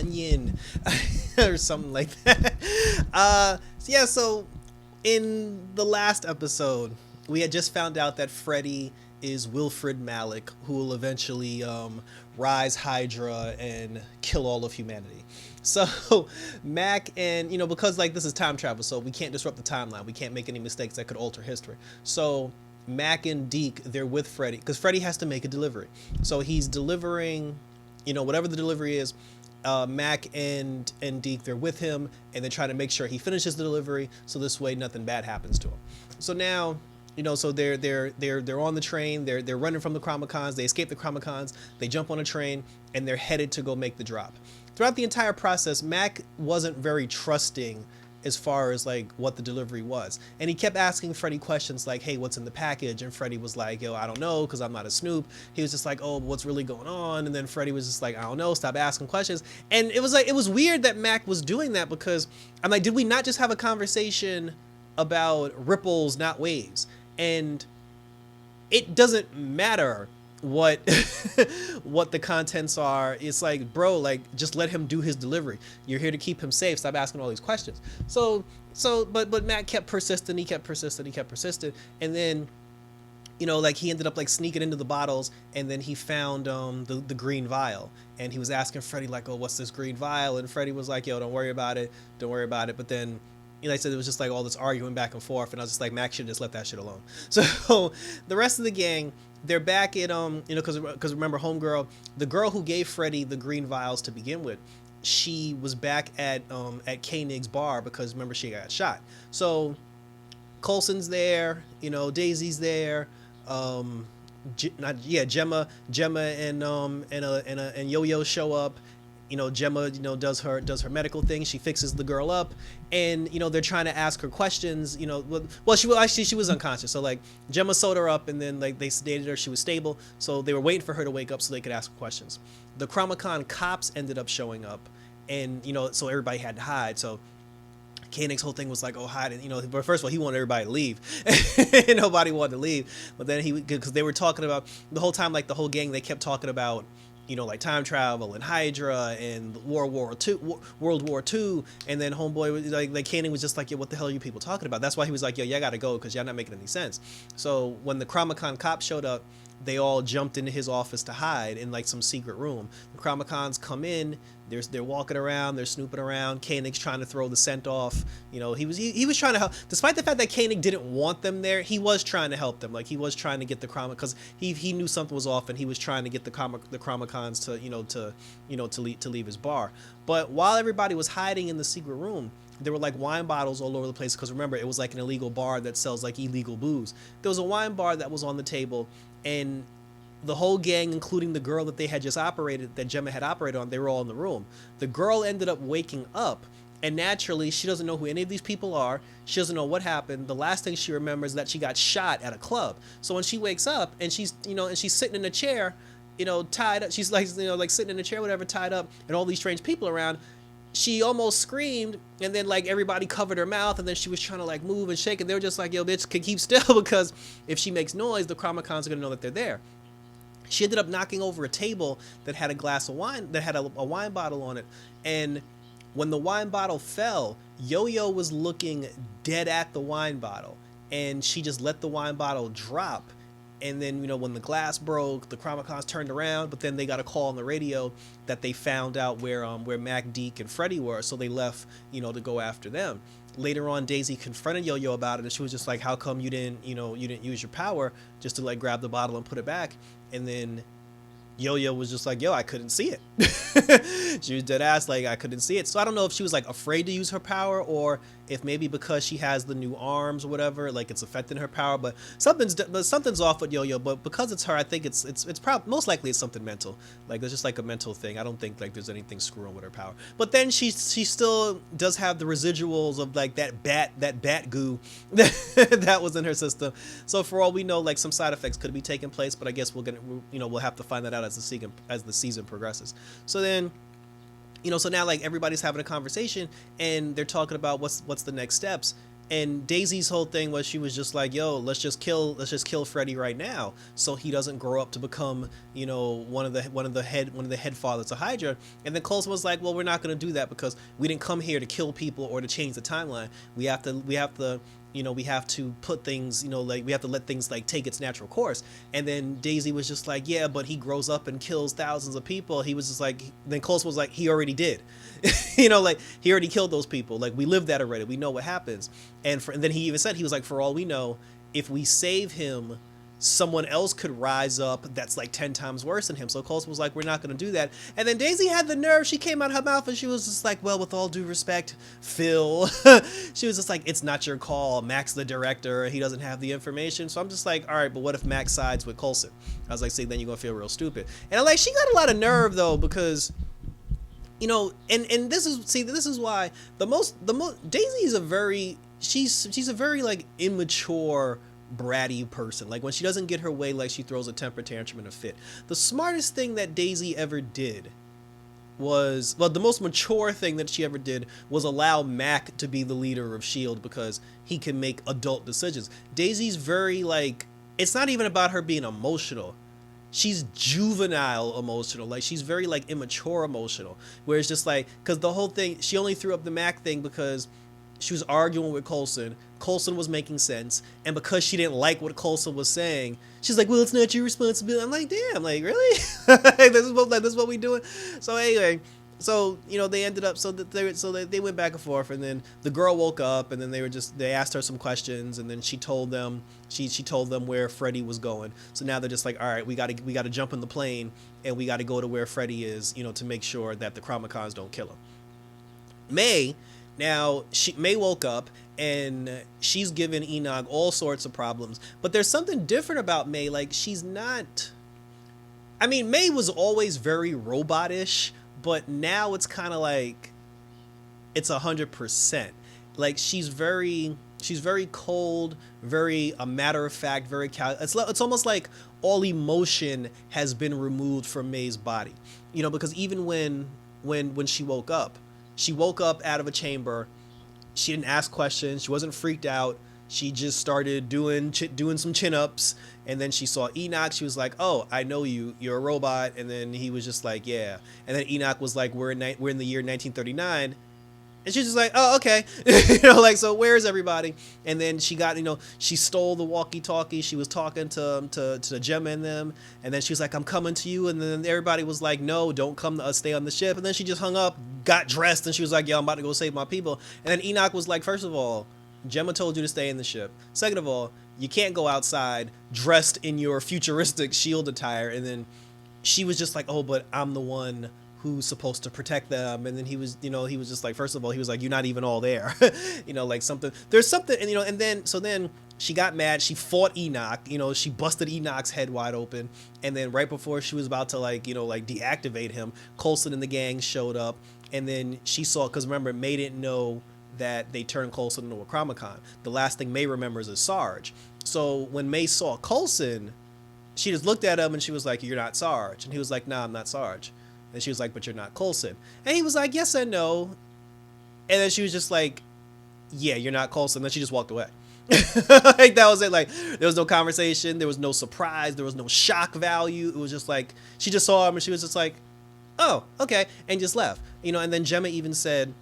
onion or something like that. Yeah, so in the last episode, we had just found out that Freddy is Wilfred Malik, who will eventually rise Hydra and kill all of humanity. So Mac and, because like this is time travel, so we can't disrupt the timeline. We can't make any mistakes that could alter history. So Mac and Deke, they're with Freddy because Freddy has to make a delivery. So he's delivering, whatever the delivery is. Mac and Deke, they're with him, and they're trying to make sure he finishes the delivery, so this way nothing bad happens to him. So now, so they're on the train, they're running from the Chromicons, they escape the Chromicons, they jump on a train, and they're headed to go make the drop. Throughout the entire process, Mac wasn't very trusting as far as like what the delivery was, and he kept asking Freddy questions like, hey, what's in the package? And Freddy was like, yo, I don't know, because I'm not a snoop. He was just like, oh, what's really going on? And then Freddy was just like, I don't know, stop asking questions. And it was weird that Mac was doing that, because I'm like, did we not just have a conversation about ripples, not waves? And it doesn't matter what what the contents are. It's like, bro, like, just let him do his delivery. You're here to keep him safe. Stop asking all these questions. But Matt kept persistent. He kept persistent. And then, like, he ended up like sneaking into the bottles, and then he found the green vial, and he was asking Freddy like, oh, what's this green vial? And Freddy was like, yo, don't worry about it. But then, I said, it was just like all this arguing back and forth, and I was just like, Mac should just let that shit alone. So the rest of the gang, they're back at because remember, homegirl, the girl who gave Freddy the green vials to begin with, she was back at Koenig's bar, because remember, she got shot. So Coulson's there, Daisy's there, Gemma and Yo-Yo show up. Gemma, does her medical thing. She fixes the girl up, and they're trying to ask her questions. Well, she was unconscious. So like Gemma sewed her up, and then like they sedated her. She was stable, so they were waiting for her to wake up so they could ask her questions. The Chromicon cops ended up showing up, and so everybody had to hide. So Koenig's whole thing was like, oh, hide, and but first of all, he wanted everybody to leave. Nobody wanted to leave, but then because they were talking about the whole time, like the whole gang, they kept talking about, like time travel and Hydra and World War II, and then homeboy was like Koenig was just like, yo, what the hell are you people talking about? That's why he was like, yo, y'all gotta go, because y'all not making any sense. So when the Chromicon cop showed up, they all jumped into his office to hide in like some secret room. The Chromicons come in, they're walking around, they're snooping around. Koenig's trying to throw the scent off. He was trying to help, despite the fact that Koenig didn't want them there. He was trying to help them. Like, he was trying to get the because he knew something was off, and he was trying to get the Chromicons to leave his bar. But while everybody was hiding in the secret room, there were like wine bottles all over the place, because remember, it was like an illegal bar that sells like illegal booze. There was a wine bar that was on the table, and the whole gang, including the girl that they had just operated, that Gemma had operated on, they were all in the room. The girl ended up waking up, and naturally, she doesn't know who any of these people are. She doesn't know what happened. The last thing she remembers is that she got shot at a club. So when she wakes up, and she's sitting in a chair, tied up, she's like, like sitting in a chair, whatever, tied up, and all these strange people around, she almost screamed, and then like everybody covered her mouth, and then she was trying to like move and shake, and they were just like, yo, bitch, can keep still, because if she makes noise, the Chromicons are gonna know that they're there. She ended up knocking over a table that had a glass of wine, that had a wine bottle on it. And when the wine bottle fell, Yo-Yo was looking dead at the wine bottle, and she just let the wine bottle drop. And then, when the glass broke, the Chromicons turned around, but then they got a call on the radio that they found out where Mac, Deke, and Freddy were, so they left, to go after them. Later on, Daisy confronted Yo-Yo about it, and she was just like, how come you didn't use your power just to like grab the bottle and put it back? And then Yo-Yo was just like, yo, I couldn't see it. She was dead ass, like, I couldn't see it. So I don't know if she was like afraid to use her power, or if maybe because she has the new arms or whatever, like it's affecting her power. But something's off with Yo-Yo. But because it's her, I think it's probably most likely it's something mental. Like, there's just like a mental thing. I don't think like there's anything screwing with her power. But then she still does have the residuals of like that bat goo that was in her system. So for all we know, like some side effects could be taking place. But I guess we'll have to find that out as the season progresses. So then, so now like everybody's having a conversation, and they're talking about what's the next steps. And Daisy's whole thing was she was just like, yo, let's just kill Freddy right now so he doesn't grow up to become, you know, one of the head fathers of Hydra. And then Coulson was like, well, we're not going to do that because we didn't come here to kill people or to change the timeline. We have to you know, we have to put things, you know, like we have to let things like take its natural course. And then Daisy was just like, yeah, but he grows up and kills thousands of people. He was just like, then Coulson was like, he already did. You know, like he already killed those people. Like we lived that already. We know what happens. And then he even said, he was like, for all we know, if we save him, someone else could rise up that's like 10 times worse than him. So Coulson was like, we're not going to do that. And then Daisy had the nerve. She came out her mouth and she was just like, well, with all due respect, Phil, she was just like, it's not your call. Mac's the director. He doesn't have the information. So I'm just like, all right, but what if Mac sides with Coulson? I was like, see, then you're going to feel real stupid. And I'm like, she got a lot of nerve though, because you know, and this is why the most Daisy is she's a very like immature, bratty person. Like when she doesn't get her way, like she throws a temper tantrum in a fit. The smartest thing that Daisy ever did was, well, the most mature thing that she ever did was allow Mac to be the leader of S.H.I.E.L.D. because he can make adult decisions. Daisy's very like, it's not even about her being emotional. She's juvenile emotional. Like she's very like immature emotional, where it's just like, because the whole thing, she only threw up the Mac thing because she was arguing with Coulson. Coulson was making sense, and because she didn't like what Coulson was saying, she's like, well, it's not your responsibility. I'm like, damn, like really? This is what we doing. So anyway, so you know, they ended up, they went back and forth, and then the girl woke up, and then they asked her some questions, and then she told them she told them where Freddy was going. So now they're just like, all right, we got to jump in the plane, and we got to go to where Freddy is, you know, to make sure that the Chromicons don't kill him. May woke up, and she's given Enok all sorts of problems, but there's something different about May. Like she's not, I mean, May was always very robotish, but now it's kind of like it's 100%. Like she's very cold, very a matter of fact, very it's almost like all emotion has been removed from May's body. You know, because even when she woke up out of a chamber. She didn't ask questions. She wasn't freaked out. She just started doing some chin-ups, and then she saw Enok. She was like, oh, I know you. You're a robot. And then he was just like, yeah. And then Enok was like, we're in the year 1939. And she's just like, oh, okay. You know, like, so where's everybody? And then she got, you know, she stole the walkie-talkie. She was talking to Gemma and them. And then she was like, I'm coming to you. And then everybody was like, no, don't come to us. Stay on the ship. And then she just hung up, got dressed, and she was like, yeah, I'm about to go save my people. And then Enok was like, first of all, Gemma told you to stay in the ship. Second of all, you can't go outside dressed in your futuristic S.H.I.E.L.D. attire. And then she was just like, oh, but I'm the one who's supposed to protect them. And then he was just like, first of all, he was like, you're not even all there. You know, like there's something, and you know, and then she got mad. She fought Enok, you know, she busted Enok's head wide open. And then right before she was about to like, you know, like deactivate him, Coulson and the gang showed up. And then she saw, because remember, May didn't know that they turned Coulson into a Chromicon. The last thing May remembers is Sarge. So when May saw Coulson, she just looked at him and she was like, you're not Sarge. And he was like, nah, I'm not Sarge. And she was like, but you're not Coulson. And he was like, yes and no. And then she was just like, yeah, you're not Coulson. And then she just walked away. Like that was it. Like there was no conversation. There was no surprise. There was no shock value. It was just like, she just saw him and she was just like, oh, okay. And just left, you know. And then Gemma even said,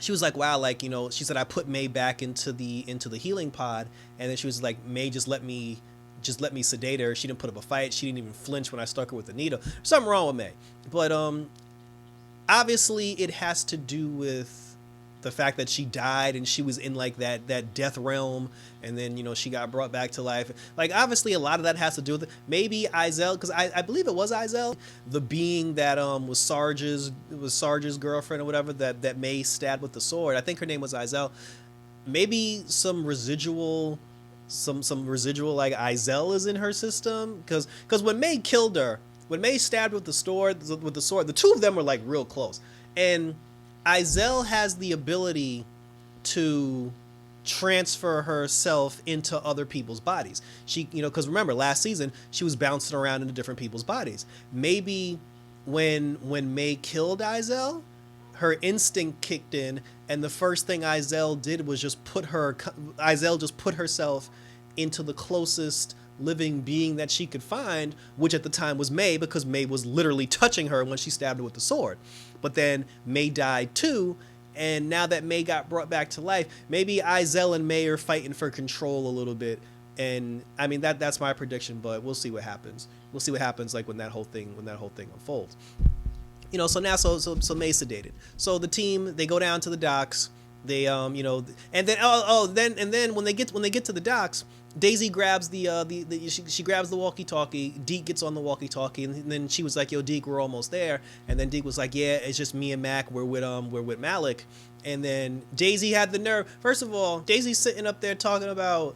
she was like, wow, like, you know, she said, I put May back into the healing pod. And then she was like, May just let me sedate her. She didn't put up a fight. She didn't even flinch when I stuck her with the needle. Something wrong with May. But obviously it has to do with the fact that she died and she was in like that death realm, and then, you know, she got brought back to life. Like obviously a lot of that has to do with it. Maybe Izel, because I believe it was Izel, the being that was Sarge's girlfriend or whatever, that May stabbed with the sword. I think her name was Izel. Maybe some residual like Izel is in her system, because when May killed her, when May stabbed with the sword, the two of them were like real close, and Izel has the ability to transfer herself into other people's bodies. She, you know, because remember last season she was bouncing around into different people's bodies. Maybe when May killed Izel, her instinct kicked in, and the first thing Izel did was just Izel just put herself into the closest living being that she could find, which at the time was May, because May was literally touching her when she stabbed her with the sword. But then May died too, and now that May got brought back to life, maybe Izel and May are fighting for control a little bit. And I mean that's my prediction, but we'll see what happens. We'll see what happens like when that whole thing unfolds. So now so May's sedated. So the team, they go down to the docks. They and then then when they get to the docks, Daisy grabs she grabs the walkie-talkie. Deke gets on the walkie-talkie, and then she was like, "Yo, Deke, we're almost there." And then Deke was like, "Yeah, it's just me and Mac. We're with Malik." And then Daisy had the nerve. First of all, Daisy's sitting up there talking about,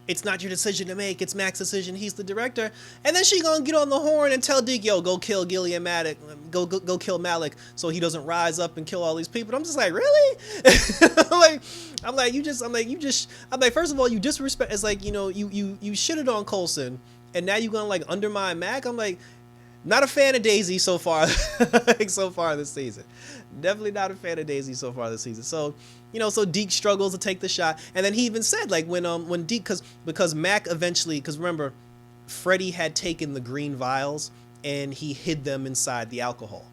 it's not your decision to make, it's Mac's decision, he's the director. And then she gonna get on the horn and tell Deke, "Yo, go kill Gilly and Malik, go kill Malik so he doesn't rise up and kill all these people." And I'm just like, really? I'm like, first of all, you disrespect, it's like, you shitted on Coulson, and now you gonna like undermine Mac? I'm like, not a fan of Daisy so far, so far this season. Definitely not a fan of Daisy so far this season. So, so Deke struggles to take the shot, and then he even said like when Deke, because Mac eventually, because remember, Freddy had taken the green vials and he hid them inside the alcohol.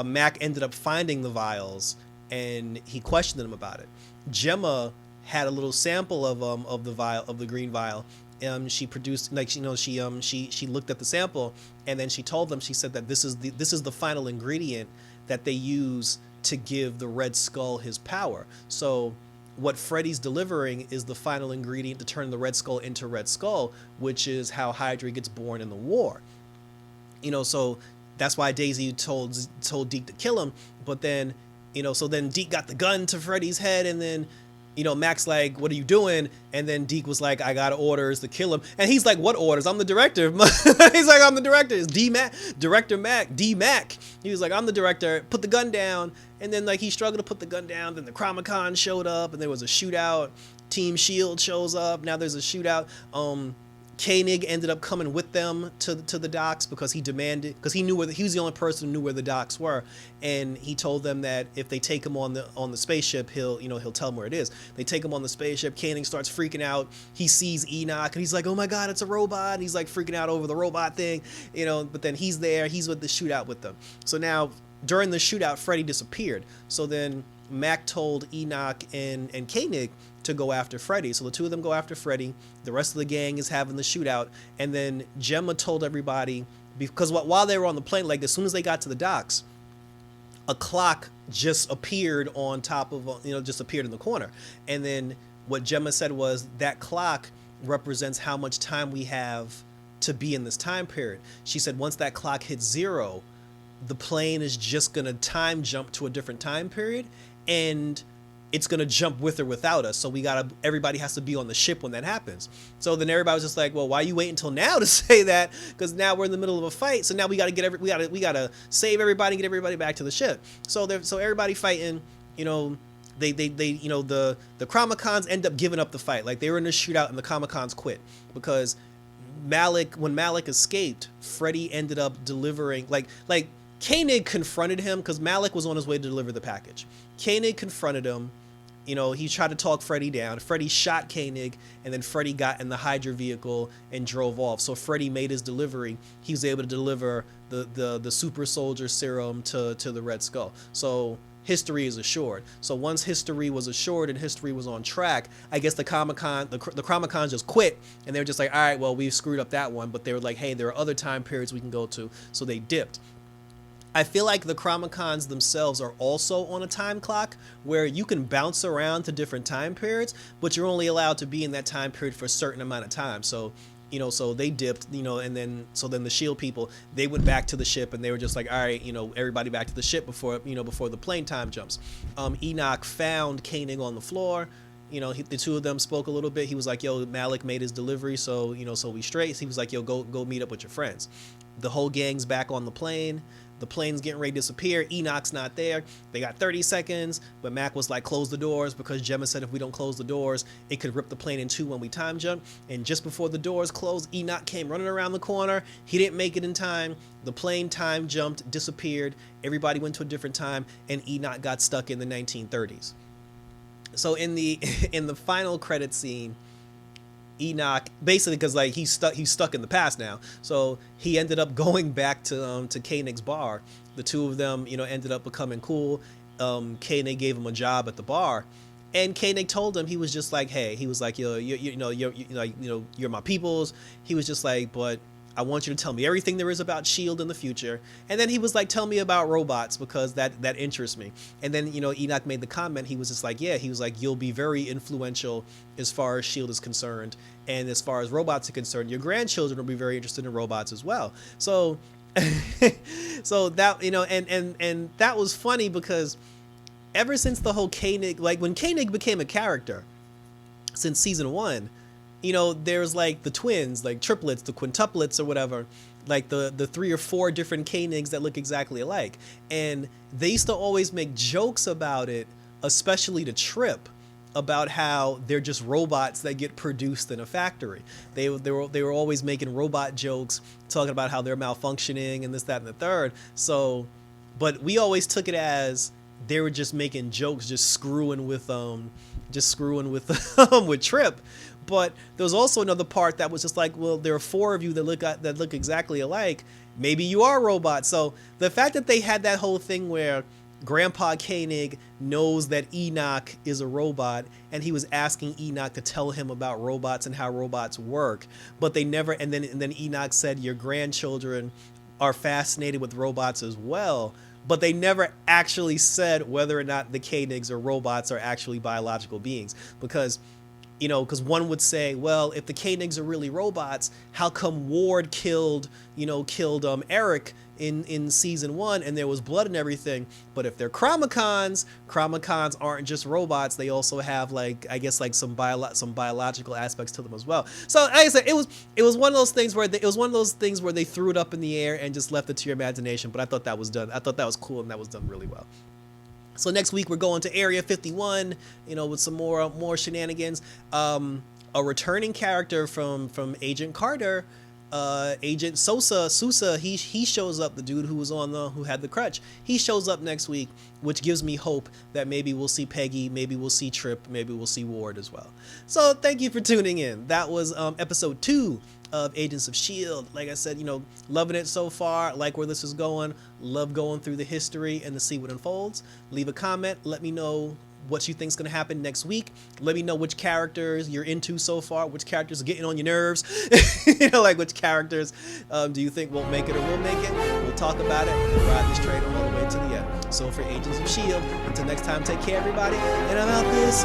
Mac ended up finding the vials and he questioned them about it. Gemma had a little sample of the green vial. She produced, like, she looked at the sample, and then she told them, she said that this is the final ingredient that they use to give the Red Skull his power. So what Freddy's delivering is the final ingredient to turn the Red Skull into Red Skull, which is how Hydra gets born in the war. So that's why Daisy told Deke to kill him. But then, so then Deke got the gun to Freddy's head, and then, Mac's like, "What are you doing?" And then Deke was like, "I got orders to kill him." And he's like, "What orders? I'm the director." He's like, "I'm the director. It's Director Mac, D Mac." He was like, "I'm the director." Put the gun down. And then like he struggled to put the gun down. Then the Chromicon showed up, and there was a shootout. Team Shield shows up. Now there's a shootout. Koenig ended up coming with them to the docks because he demanded, because he was the only person who knew where the docks were, and he told them that if they take him on the spaceship, he'll tell them where it is. They take him on the spaceship. Koenig starts freaking out. He sees Enok and he's like, "Oh my God, it's a robot!" And he's like freaking out over the robot thing, But then he's there. He's with the shootout with them. So now during the shootout, Freddy disappeared. So then Mac told Enok and Koenig to go after Freddy. So the two of them go after Freddy. The rest of the gang is having the shootout. And then Gemma told everybody, because while they were on the plane, like as soon as they got to the docks, a clock just appeared on top of, just appeared in the corner. And then what Gemma said was that clock represents how much time we have to be in this time period. She said once that clock hits 0, the plane is just going to time jump to a different time period, and it's going to jump with or without us. So everybody has to be on the ship when that happens. So then everybody was just like, "Well, why you wait until now to say that? Because now we're in the middle of a fight. So now we got to save everybody and get everybody back to the ship." So everybody fighting, the Chromicons end up giving up the fight. Like they were in a shootout and the Chromicons quit because when Malik escaped, Freddy ended up delivering, like Koenig confronted him because Malik was on his way to deliver the package. Koenig confronted him. He tried to talk Freddy down. Freddy shot Koenig, and then Freddy got in the Hydra vehicle and drove off. So Freddy made his delivery. He was able to deliver the super soldier serum to the Red Skull. So history is assured. So once history was assured and history was on track, I guess the Chromicons just quit, and they were just like, "All right, well, we've screwed up that one." But they were like, "Hey, there are other time periods we can go to." So they dipped. I feel like the Chromicons themselves are also on a time clock where you can bounce around to different time periods, but you're only allowed to be in that time period for a certain amount of time. So, so they dipped, and then the Shield people, they went back to the ship, and they were just like, "All right, everybody back to the ship before the plane time jumps." Enok found Koenig on the floor. The two of them spoke a little bit. He was like, "Yo, Malik made his delivery, so we straight." He was like, "Yo, go meet up with your friends." The whole gang's back on the plane. The plane's getting ready to disappear. Enok's not there. They got 30 seconds, but Mac was like, close the doors, because Gemma said if we don't close the doors, it could rip the plane in two when we time jump. And just before the doors closed, Enok came running around the corner. He didn't make it in time. The plane time jumped, disappeared. Everybody went to a different time, and Enok got stuck in the 1930s. So in the final credit scene, Enok, basically, because like he's stuck in the past now, so he ended up going back to Koenig's bar. The two of them, ended up becoming cool. Koenig gave him a job at the bar, and Koenig told him, he was just like, hey, he was like, you're my peoples. He was just like, but I want you to tell me everything there is about S.H.I.E.L.D. in the future. And then he was like, tell me about robots, because that interests me. And then, Enok made the comment, he was just like, yeah, he was like, you'll be very influential as far as S.H.I.E.L.D. is concerned. And as far as robots are concerned, your grandchildren will be very interested in robots as well. So, so that, and that was funny, because ever since the whole Koenig, like when Koenig became a character, since season 1, there's like the twins, like triplets, the quintuplets or whatever, like the 3 or 4 different Koenigs that look exactly alike. And they used to always make jokes about it, especially to Trip, about how they're just robots that get produced in a factory. They were always making robot jokes, talking about how they're malfunctioning and this, that, and the third. So, but we always took it as they were just making jokes, just screwing with with Trip. But there was also another part that was just like, well, there are 4 of you that look exactly alike. Maybe you are robots. So the fact that they had that whole thing where Grandpa Koenig knows that Enok is a robot, and he was asking Enok to tell him about robots and how robots work, but they never. And then Enok said your grandchildren are fascinated with robots as well. But they never actually said whether or not the Koenigs or robots are actually biological beings, because one would say, well, if the Koenigs are really robots, how come Ward killed Eric in season 1 and there was blood and everything? But if they're Chromicons aren't just robots, they also have some biological aspects to them as well. So like I said, it was one of those things where they threw it up in the air and just left it to your imagination. But I thought that was cool, and that was done really well. So next week we're going to Area 51, with some more shenanigans. A returning character from Agent Carter, Agent Sousa, he shows up. The dude who had the crutch, he shows up next week, which gives me hope that maybe we'll see Peggy, maybe we'll see Trip, maybe we'll see Ward as well. So thank you for tuning in. That was episode 2 of Agents of S.H.I.E.L.D. Like I said, loving it so far, like where this is going, love going through the history and to see what unfolds. Leave a comment, let me know what you think's gonna happen next week. Let me know which characters you're into so far, which characters are getting on your nerves. Like which characters do you think won't make it or will make it. We'll talk about it and ride this train all the way to the end. So for Agents of S.H.I.E.L.D., until next time, take care everybody, and I'm out this